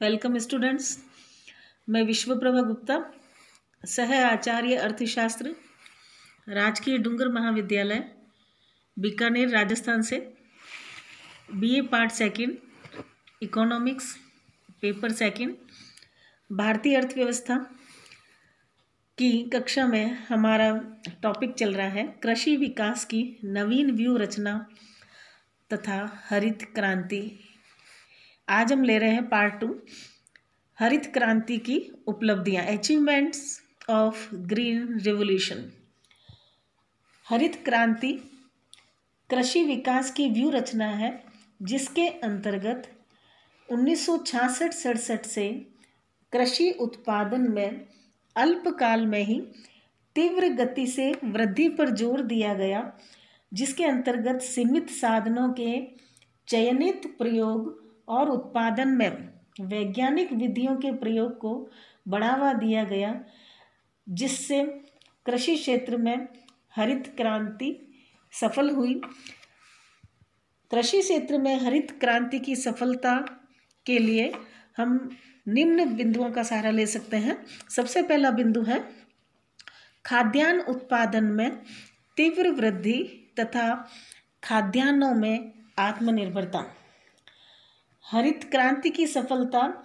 Welcome students. मैं विश्वप्रभा गुप्ता, सह आचार्य अर्थशास्त्र, राजकीय डूंगर महाविद्यालय, बीकानेर, राजस्थान से BA part second, economics, paper second, भारतीय अर्थव्यवस्था की कक्षा में हमारा टॉपिक चल रहा है कृषि विकास की नवीन व्यू रचना तथा हरित क्रांति। आज हम ले रहे हैं पार्ट 2, हरित क्रांति की उपलब्धियां, अचीवमेंट्स ऑफ ग्रीन रिवॉल्यूशन। हरित क्रांति कृषि विकास की व्यू रचना है जिसके अंतर्गत 1966-67 से कृषि उत्पादन में अल्पकाल में ही तीव्र गति से वृद्धि पर जोर दिया गया, जिसके अंतर्गत सीमित साधनों के चयनित प्रयोग और उत्पादन में वैज्ञानिक विधियों के प्रयोग को बढ़ावा दिया गया, जिससे कृषि क्षेत्र में हरित क्रांति सफल हुई। कृषि क्षेत्र में हरित क्रांति की सफलता के लिए हम निम्न बिंदुओं का सहारा ले सकते हैं। सबसे पहला बिंदु है खाद्यान्न उत्पादन में तीव्र वृद्धि तथा खाद्यान्नों में आत्मनिर्भरता। हरित क्रांति की सफलता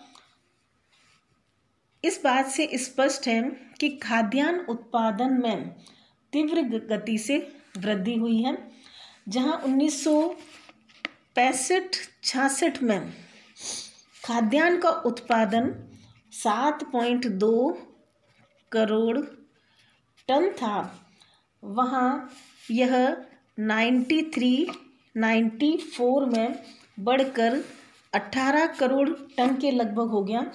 इस बात से स्पष्ट है कि खाद्यान्न उत्पादन में तीव्र गति से वृद्धि हुई है, जहां 1965-66 में खाद्यान्न का उत्पादन 7.2 करोड़ टन था, वहां यह 94 में बढ़कर 18 करोड़ टन के लगभग हो गया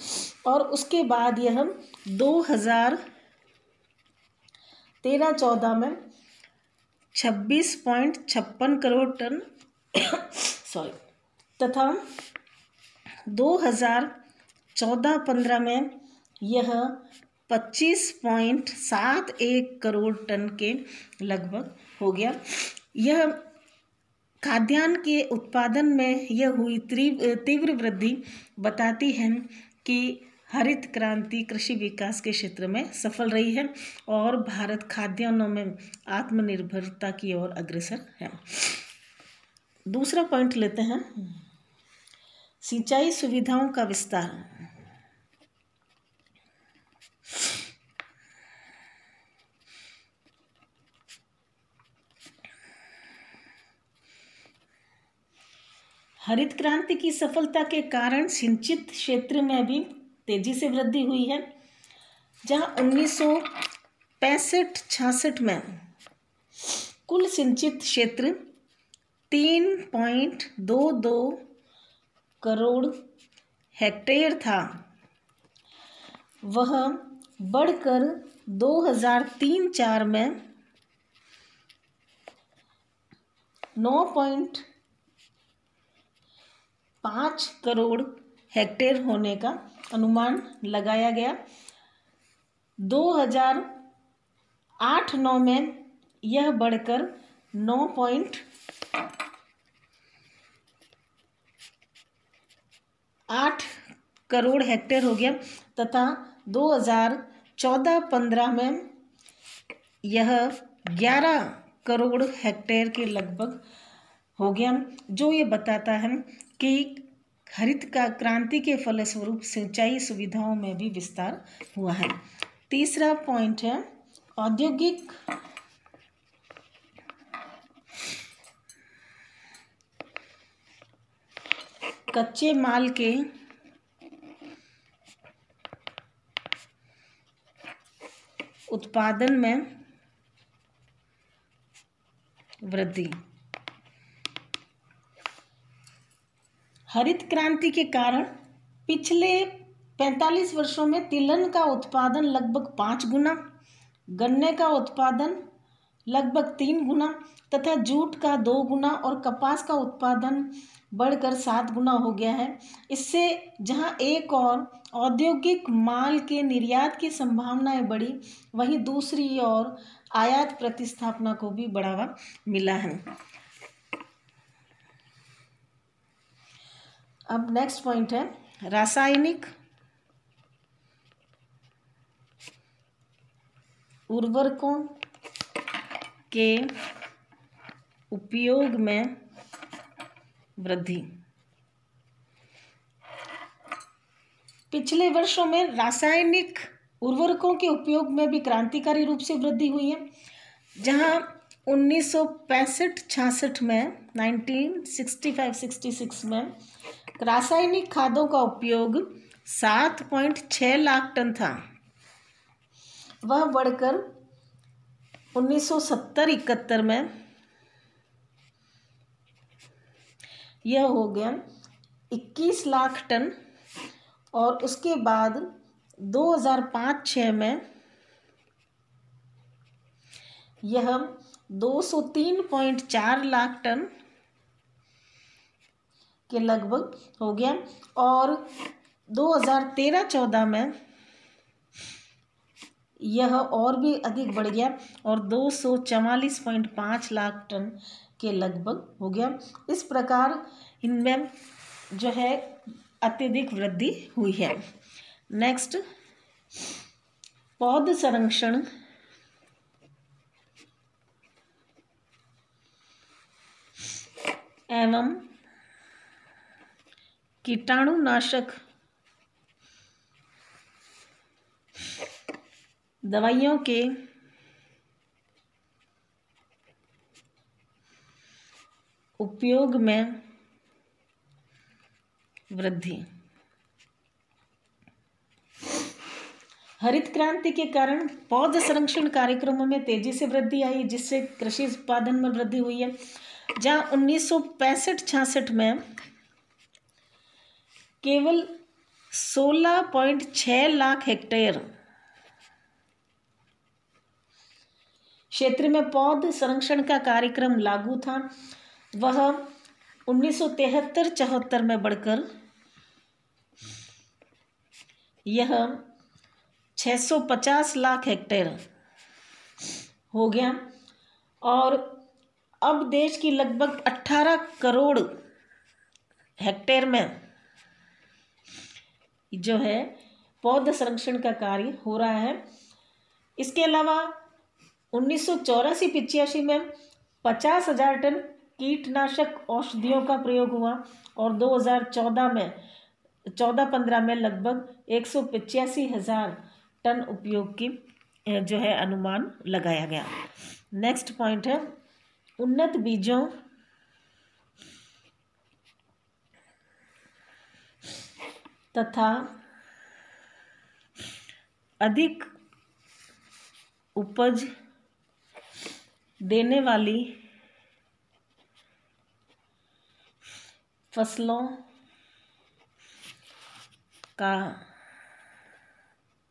और उसके बाद यह 2013-14 में 26.56 करोड़ टन तथा 2014-15 में यह 25.71 करोड़ टन के लगभग हो गया। यह खाद्यान्न के उत्पादन में यह हुई तीव्र वृद्धि बताती है कि हरित क्रांति कृषि विकास के क्षेत्र में सफल रही है और भारत खाद्यान्नों में आत्मनिर्भरता की ओर अग्रसर है। दूसरा पॉइंट लेते हैं, सिंचाई सुविधाओं का विस्तार। हरित क्रांति की सफलता के कारण सिंचित क्षेत्र में भी तेजी से वृद्धि हुई है, जहां 1965-66 में कुल सिंचित क्षेत्र 3.22 करोड़ हेक्टेयर था, वह बढ़कर 2003-04 में 9.5 करोड़ हेक्टेयर होने का अनुमान लगाया गया। 2008-09 में यह बढ़कर 9.8 करोड़ हेक्टेयर हो गया तथा 2014-15 में यह 11 करोड़ हेक्टेयर के लगभग हो गया, जो ये बताता है कि हरित क्रांति के फलस्वरूप सिंचाई सुविधाओं में भी विस्तार हुआ है। तीसरा पॉइंट है औद्योगिक कच्चे माल के उत्पादन में वृद्धि। हरित क्रांति के कारण पिछले 45 वर्षों में तिलहन का उत्पादन लगभग 5 गुना, गन्ने का उत्पादन लगभग 3 गुना तथा जूट का 2 गुना और कपास का उत्पादन बढ़कर 7 गुना हो गया है। इससे जहां एक और औद्योगिक माल के निर्यात की संभावनाएं बढ़ी, वहीं दूसरी ओर आयात प्रतिस्थापना को भी बढ़ावा मिला है। अब नेक्स्ट पॉइंट है रासायनिक उर्वरकों के उपयोग में वृद्धि। पिछले वर्षों में रासायनिक उर्वरकों के उपयोग में भी क्रांतिकारी रूप से वृद्धि हुई है, जहां 1965-66 में 1965-66 में रासायनिक खादों का उपयोग 7.6 लाख टन था। वह बढ़कर 1970-71 में यह हो गया 21 लाख टन और उसके बाद 2005-06 में यह 203.4 लाख टन के लगभग हो गया और 2013-14 में यह और भी अधिक बढ़ गया और 244.5 लाख टन के लगभग हो गया। इस प्रकार इनमें जो है अत्यधिक वृद्धि हुई है। नेक्स्ट, पौध संरक्षण एवं कीटाणुनाशक दवाइयों के उपयोग में वृद्धि। हरित क्रांति के कारण पौध संरक्षण कार्यक्रमों में तेजी से वृद्धि आई, जिससे कृषि उत्पादन में वृद्धि हुई है। जहां 1965-66 में केवल 16.6 लाख हेक्टेयर क्षेत्र में पौध संरक्षण का कार्यक्रम लागू था, वह 1973-74 में बढ़कर यह 650 लाख हेक्टेयर हो गया और अब देश की लगभग 18 करोड़ हेक्टेयर में जो है पौध संरक्षण का कार्य हो रहा है। इसके अलावा 1984-85 में 50,000 टन कीटनाशक औषधियों का प्रयोग हुआ और 2014-15 में लगभग 185,000 टन उपयोग की जो है अनुमान लगाया गया। नेक्स्ट पॉइंट है उन्नत बीजों तथा अधिक उपज देने वाली फसलों का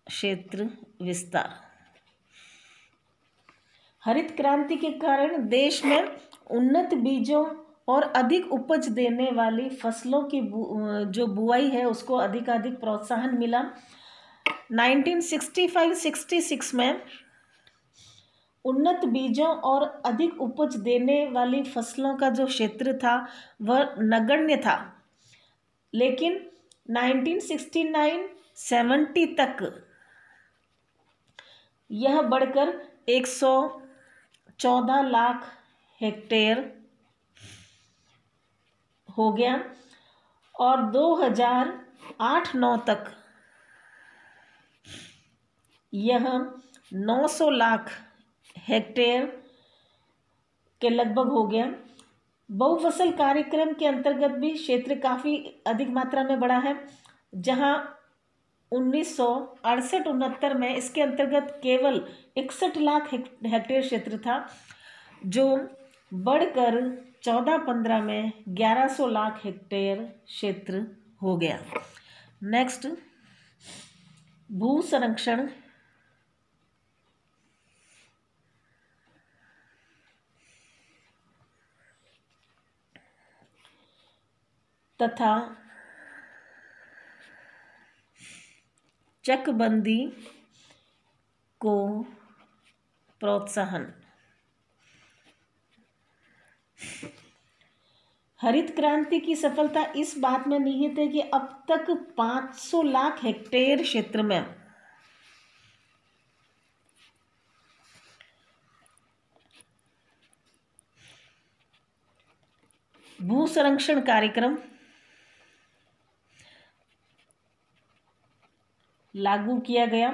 क्षेत्र विस्तार। हरित क्रांति के कारण देश में उन्नत बीजों और अधिक उपज देने वाली फसलों की जो बुआई है उसको अधिकाधिक प्रोत्साहन मिला। 1965-66 में उन्नत बीजों और अधिक उपज देने वाली फसलों का जो क्षेत्र था वह नगण्य था, लेकिन 1969-70 तक यह बढ़कर 114 लाख हेक्टेयर हो गया और 2008-09 तक यह 900 लाख हेक्टेयर के लगभग हो गया। बहुफसल कार्यक्रम के अंतर्गत भी क्षेत्र काफ़ी अधिक मात्रा में बढ़ा है, जहां 1968-69 में इसके अंतर्गत केवल 61 लाख हेक्टेयर क्षेत्र था, जो बढ़कर 14-15 में 1100 लाख हेक्टेयर क्षेत्र हो गया। नेक्स्ट, भू संरक्षण तथा चकबंदी को प्रोत्साहन। हरित क्रांति की सफलता इस बात में निहित है कि अब तक 500 लाख हेक्टेयर क्षेत्र में भू संरक्षण कार्यक्रम लागू किया गया।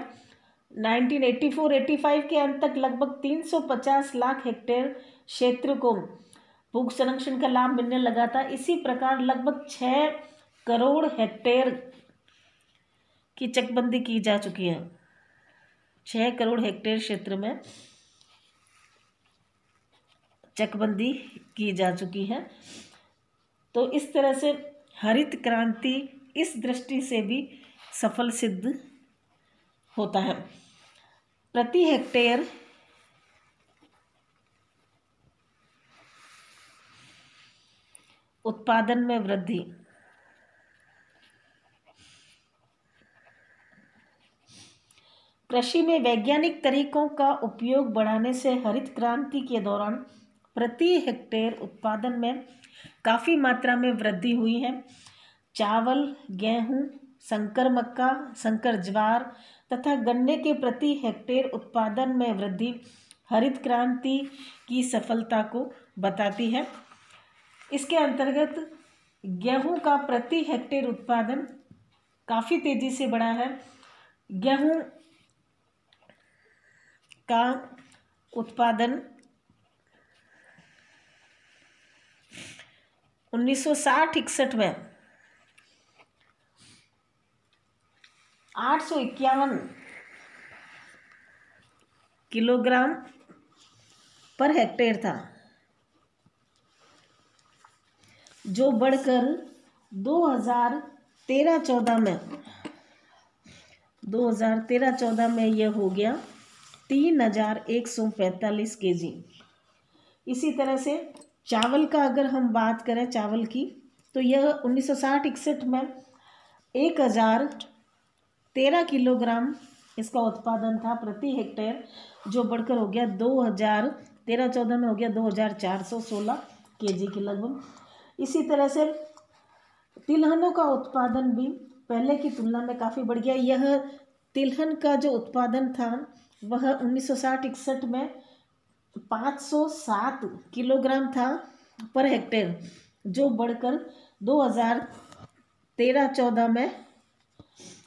1984-85 के अंत तक लगभग 350 लाख हेक्टेयर क्षेत्र को भू संरक्षण का लाभ मिलने लगा था। इसी प्रकार लगभग 6 करोड़ हेक्टेयर की चकबंदी की जा चुकी है। 6 करोड़ हेक्टेयर क्षेत्र में चकबंदी की जा चुकी है। तो इस तरह से हरित क्रांति इस दृष्टि से भी सफल सिद्ध होता है। प्रति हेक्टेयर उत्पादन में वृद्धि। कृषि में वैज्ञानिक तरीकों का उपयोग बढ़ाने से हरित क्रांति के दौरान प्रति हेक्टेयर उत्पादन में काफ़ी मात्रा में वृद्धि हुई है। चावल, गेहूं, संकर मक्का, संकर ज्वार तथा गन्ने के प्रति हेक्टेयर उत्पादन में वृद्धि हरित क्रांति की सफलता को बताती है। इसके अंतर्गत गेहूं का प्रति हेक्टेयर उत्पादन काफ़ी तेज़ी से बढ़ा है। गेहूं का उत्पादन 1960-61 में 851 किलोग्राम पर हेक्टेयर था, जो बढ़कर 2013-14 में यह हो गया 3145 केजी। इसी तरह से चावल का अगर हम बात करें चावल की, तो यह 1960-61 में 1013 किलोग्राम इसका उत्पादन था प्रति हेक्टेयर, जो बढ़कर हो गया 2013-14 में हो गया 2416 केजी के लगभग। इसी तरह से तिलहनों का उत्पादन भी पहले की तुलना में काफ़ी बढ़ गया। यह तिलहन का जो उत्पादन था वह 1960-61 में 507 किलोग्राम था पर हेक्टेयर, जो बढ़कर 2013-14 में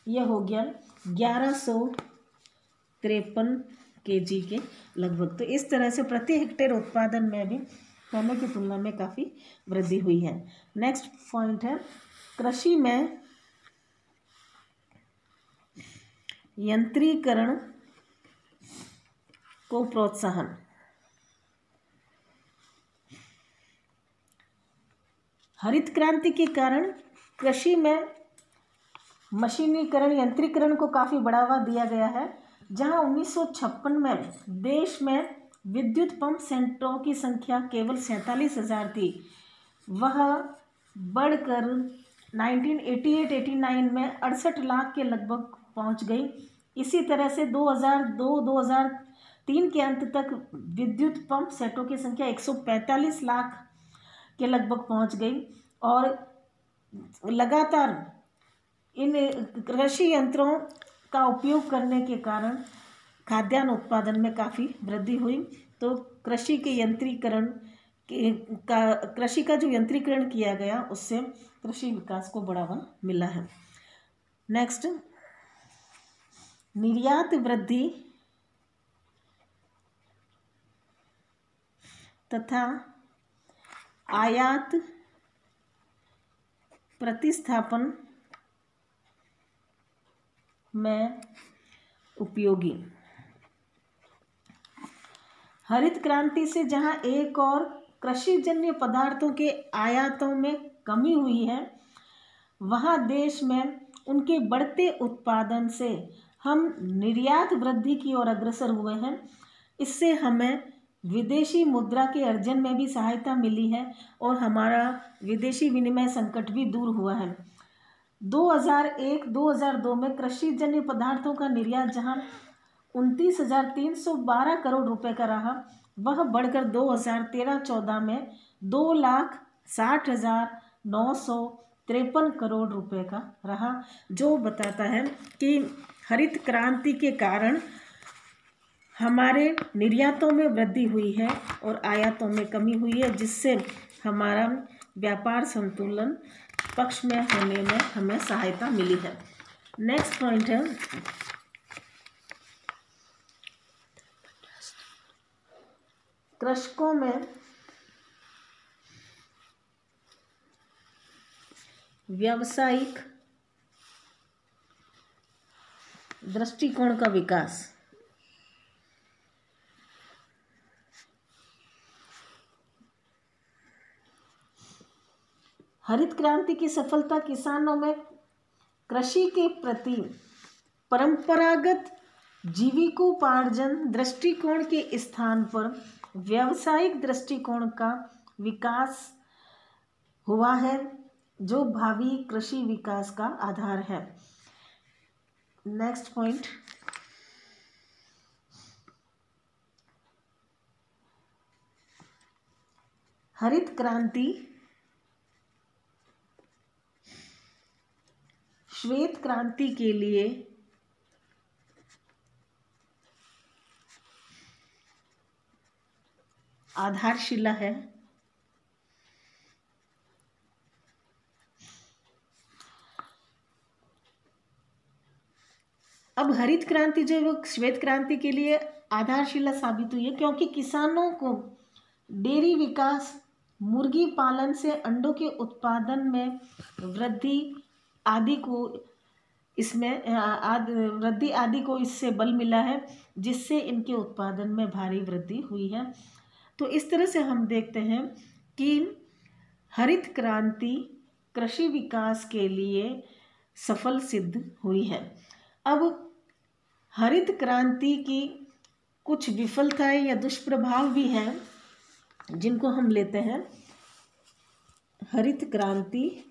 यह हो गया 1153 केजी के लगभग। तो इस तरह से प्रति हेक्टेयर उत्पादन में भी पहले की तुलना में काफ़ी वृद्धि हुई है। नेक्स्ट पॉइंट है कृषि में यंत्रीकरण को प्रोत्साहन। हरित क्रांति के कारण कृषि में मशीनीकरण, यंत्रीकरण को काफ़ी बढ़ावा दिया गया है। जहां 1956 में देश में विद्युत पंप सेंटरों की संख्या केवल 47,000 थी, वह बढ़कर 1988-89 में 68 लाख के लगभग पहुंच गई। इसी तरह से 2002-2003 के अंत तक विद्युत पंप सेटों की संख्या 145 लाख के लगभग पहुंच गई और लगातार इन कृषि यंत्रों का उपयोग करने के कारण खाद्यान्न उत्पादन में काफ़ी वृद्धि हुई। तो कृषि के यंत्रीकरण कृषि का जो यंत्रीकरण किया गया उससे कृषि विकास को बढ़ावा मिला है। नेक्स्ट, निर्यात वृद्धि तथा आयात प्रतिस्थापन में उपयोगी। हरित क्रांति से जहां एक और कृषिजन्य पदार्थों के आयातों में कमी हुई है, वहां देश में उनके बढ़ते उत्पादन से हम निर्यात वृद्धि की ओर अग्रसर हुए हैं। इससे हमें विदेशी मुद्रा के अर्जन में भी सहायता मिली है और हमारा विदेशी विनिमय संकट भी दूर हुआ है। 2001-2002 में कृषिजन्य पदार्थों का निर्यात जहां 29,312 करोड़ रुपए का रहा, वह बढ़कर 2013-14 में 2,00,00 60,953 करोड़ रुपए का रहा, जो बताता है कि हरित क्रांति के कारण हमारे निर्यातों में वृद्धि हुई है और आयातों में कमी हुई है, जिससे हमारा व्यापार संतुलन पक्ष में होने में हमें सहायता मिली है। नेक्स्ट पॉइंट है कृषकों में व्यावसायिक दृष्टिकोण का विकास। हरित क्रांति की सफलता किसानों में कृषि के प्रति परंपरागत जीविकोपार्जन दृष्टिकोण के स्थान पर व्यावसायिक दृष्टिकोण का विकास हुआ है, जो भावी कृषि विकास का आधार है। नेक्स्ट पॉइंट हरित क्रांति श्वेत क्रांति के लिए आधारशिला है। अब हरित क्रांति जो है वो श्वेत क्रांति के लिए आधारशिला साबित हुई है, क्योंकि किसानों को डेयरी विकास, मुर्गी पालन से अंडों के उत्पादन में वृद्धि आदि को इससे बल मिला है, जिससे इनके उत्पादन में भारी वृद्धि हुई है। तो इस तरह से हम देखते हैं कि हरित क्रांति कृषि विकास के लिए सफल सिद्ध हुई है। अब हरित क्रांति की कुछ विफलताएं या दुष्प्रभाव भी हैं, जिनको हम लेते हैं। हरित क्रांति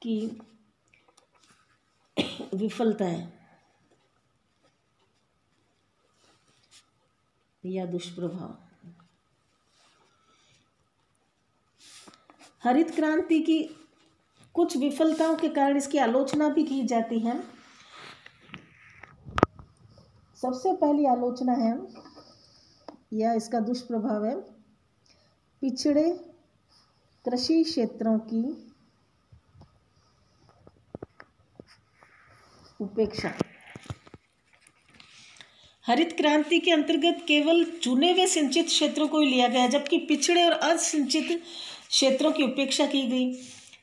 की विफलताएं या दुष्प्रभाव। हरित क्रांति की कुछ विफलताओं के कारण इसकी आलोचना भी की जाती है। सबसे पहली आलोचना है या इसका दुष्प्रभाव है पिछड़े कृषि क्षेत्रों की उपेक्षा। हरित क्रांति के अंतर्गत केवल चुने हुए सिंचित क्षेत्रों को ही लिया गया, जबकि पिछड़े और असिंचित क्षेत्रों की उपेक्षा की गई।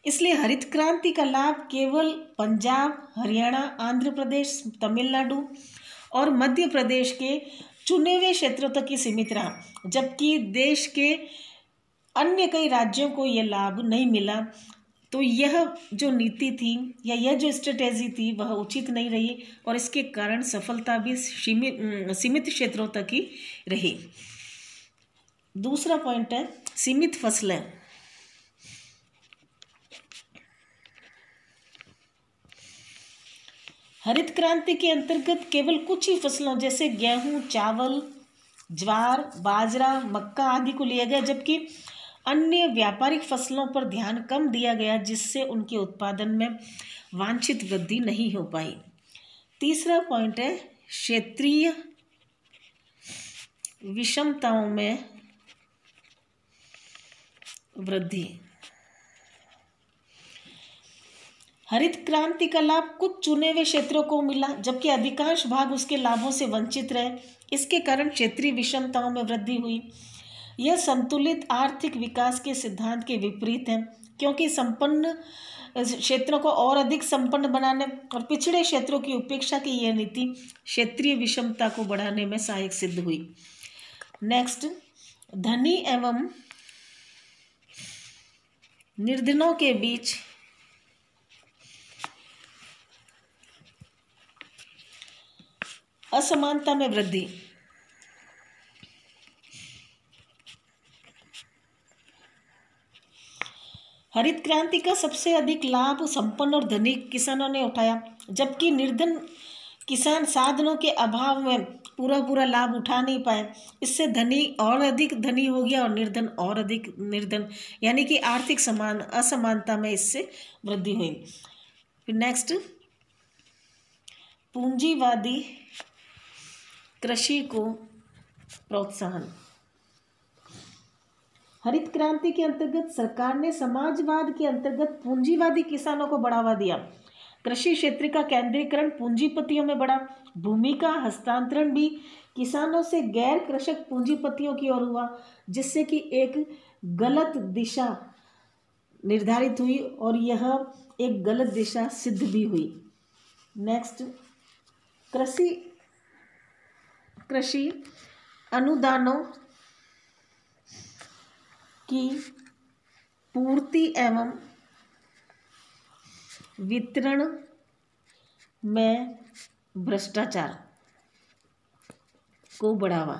इसलिए हरित क्रांति का लाभ केवल पंजाब, हरियाणा, आंध्र प्रदेश, तमिलनाडु और मध्य प्रदेश के चुने हुए क्षेत्रों तक ही सीमित रहा, जबकि देश के अन्य कई राज्यों को यह लाभ नहीं मिला। तो यह जो नीति थी या यह जो स्ट्रेटेजी थी वह उचित नहीं रही, और इसके कारण सफलता भी सीमित क्षेत्रों तक ही रही। दूसरा पॉइंट है सीमित फसलें। हरित क्रांति के अंतर्गत केवल कुछ ही फसलों जैसे गेहूं, चावल, ज्वार, बाजरा, मक्का आदि को लिया गया, जबकि अन्य व्यापारिक फसलों पर ध्यान कम दिया गया, जिससे उनके उत्पादन में वांछित वृद्धि नहीं हो पाई। तीसरा पॉइंट है क्षेत्रीय विषमताओं में वृद्धि। हरित क्रांति का लाभ कुछ चुने हुए क्षेत्रों को मिला, जबकि अधिकांश भाग उसके लाभों से वंचित रहे। इसके कारण क्षेत्रीय विषमताओं में वृद्धि हुई। यह संतुलित आर्थिक विकास के सिद्धांत के विपरीत है, क्योंकि संपन्न क्षेत्रों को और अधिक संपन्न बनाने और पिछड़े क्षेत्रों की उपेक्षा की यह नीति क्षेत्रीय विषमता को बढ़ाने में सहायक सिद्ध हुई। नेक्स्ट, धनी एवं निर्धनों के बीच असमानता में वृद्धि। हरित क्रांति का सबसे अधिक लाभ संपन्न और धनिक किसानों ने उठाया, जबकि निर्धन किसान साधनों के अभाव में पूरा पूरा लाभ उठा नहीं पाए, इससे धनी और अधिक धनी हो गया और निर्धन और अधिक निर्धन, यानी कि आर्थिक असमानता में इससे वृद्धि हुई। फिर नेक्स्ट, पूंजीवादी कृषि को प्रोत्साहन। हरित क्रांति के अंतर्गत सरकार ने समाजवाद के अंतर्गत पूंजीवादी किसानों को बढ़ावा दिया। कृषि क्षेत्र का केंद्रीकरण पूंजीपतियों में बढ़ा। भूमि का हस्तांतरण भी किसानों से गैर कृषक पूंजीपतियों की ओर हुआ, जिससे कि एक गलत दिशा निर्धारित हुई और यह एक गलत दिशा सिद्ध भी हुई। नेक्स्ट, कृषि अनुदानों की पूर्ति एवं वितरण में भ्रष्टाचार को बढ़ावा।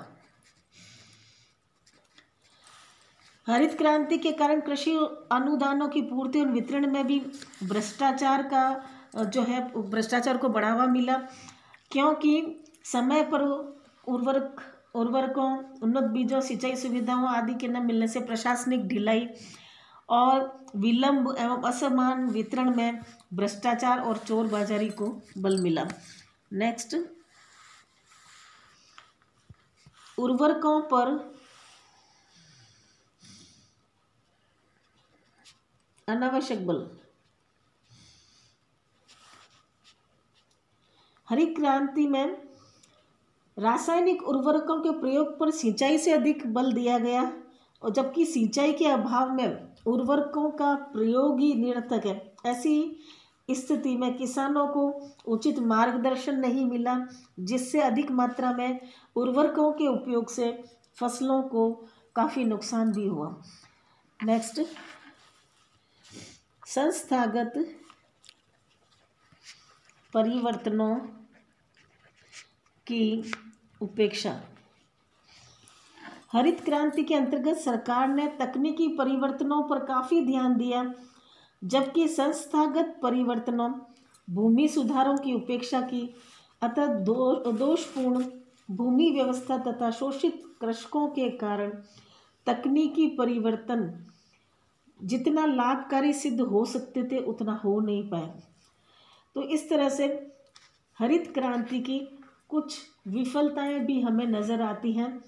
हरित क्रांति के कारण कृषि अनुदानों की पूर्ति और वितरण में भी भ्रष्टाचार को बढ़ावा मिला, क्योंकि समय पर उर्वरकों, उन्नत बीजों, सिंचाई सुविधाओं आदि के न मिलने से प्रशासनिक ढिलाई और विलंब एवं असमान वितरण में भ्रष्टाचार और चोरबाजारी को बल मिला। नेक्स्ट, उर्वरकों पर अनावश्यक बल। हरित क्रांति में रासायनिक उर्वरकों के प्रयोग पर सिंचाई से अधिक बल दिया गया, और जबकि सिंचाई के अभाव में उर्वरकों का प्रयोग ही निरर्थक है। ऐसी स्थिति में किसानों को उचित मार्गदर्शन नहीं मिला, जिससे अधिक मात्रा में उर्वरकों के उपयोग से फसलों को काफ़ी नुकसान भी हुआ। नेक्स्ट, संस्थागत परिवर्तनों की उपेक्षा। हरित क्रांति के अंतर्गत सरकार ने तकनीकी परिवर्तनों पर काफ़ी ध्यान दिया, जबकि संस्थागत परिवर्तनों, भूमि सुधारों की उपेक्षा की। अतः दोषपूर्ण भूमि व्यवस्था तथा शोषित कृषकों के कारण तकनीकी परिवर्तन जितना लाभकारी सिद्ध हो सकते थे उतना हो नहीं पाए। तो इस तरह से हरित क्रांति की कुछ विफलताएं भी हमें नज़र आती हैं,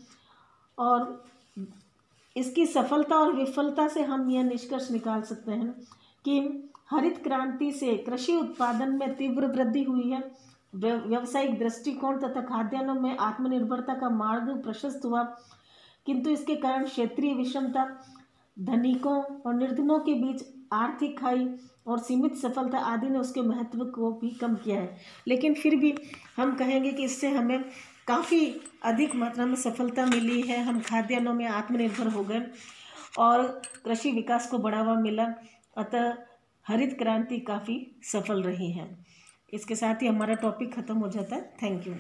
और इसकी सफलता और विफलता से हम यह निष्कर्ष निकाल सकते हैं कि हरित क्रांति से कृषि उत्पादन में तीव्र वृद्धि हुई है, व्यावसायिक दृष्टिकोण तथा खाद्यान्नों में आत्मनिर्भरता का मार्ग प्रशस्त हुआ, किंतु इसके कारण क्षेत्रीय विषमता, धनिकों और निर्धनों के बीच आर्थिक खाई और सीमित सफलता आदि ने उसके महत्व को भी कम किया है। लेकिन फिर भी हम कहेंगे कि इससे हमें काफ़ी अधिक मात्रा में सफलता मिली है। हम खाद्यान्नों में आत्मनिर्भर हो गए और कृषि विकास को बढ़ावा मिला। अतः हरित क्रांति काफ़ी सफल रही है। इसके साथ ही हमारा टॉपिक ख़त्म हो जाता है। Thank you.